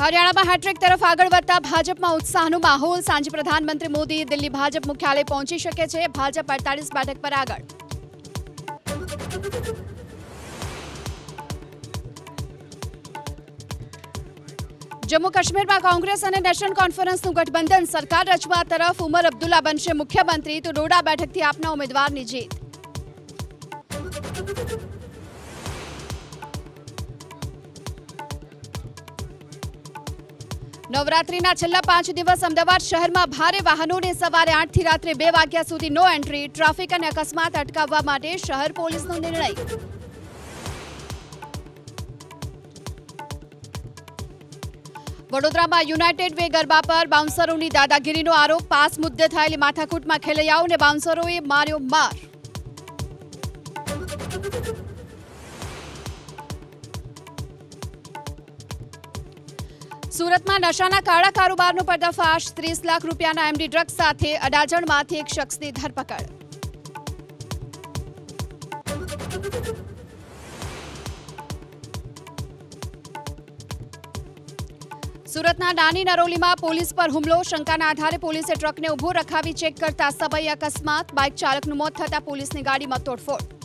હરિયાણામાં હેટ્રિક તરફ આગળ વધતા ભાજપમાં ઉત્સાહનો માહોલ। સાંજે પ્રધાનમંત્રી મોદી દિલ્હી ભાજપ મુખ્યાલય પહોંચી શકે છે। ભાજપ 48 બેઠક પર આગળ। જમ્મુ કાશ્મીરમાં કોંગ્રેસ અને નેશનલ કોન્ફરન્સનું ગઠબંધન સરકાર રચવા તરફ। ઉમર અબ્દુલ્લા બનશે મુખ્યમંત્રી તો ડોડા બેઠકથી આપના ઉમેદવારની જીત। નવરાત્રીના છેલ્લા 5 દિવસ અમદાવાદ શહેરમાં ભારે વાહનોને સવારે 8 થી રાત્રે 2 વાગ્યા સુધી નો એન્ટ્રી। ટ્રાફિક અને અકસ્માત અટકાવવા માટે શહેર પોલીસનો નિર્ણય। વડોદરામાં યુનાઇટેડ વે ગરબા પર બાઉન્સરોની દાદાગીરીનો આરોપ। પાસ મુદ્દે થયેલી માથાકૂટમાં ખેલૈયાઓને બાઉન્સરોએ માર્યો માર। સુરતમાં નશાના કાળા કારોબારનો પર્દાફાશ। 30 લાખ રૂપિયાના એમડી ડ્રગ્સ સાથે અડાજણમાંથી એક શખ્સની ધરપકડ। સુરતના નાની નરોલીમાં પોલીસ પર હુમલો। શંકાના આધારે પોલીસે ટ્રકને ઉભો રખાવી ચેક કરતા સબઈ અકસ્માત। બાઇક ચાલકનું મોત થતા પોલીસની ગાડીમાં તોડફોડ।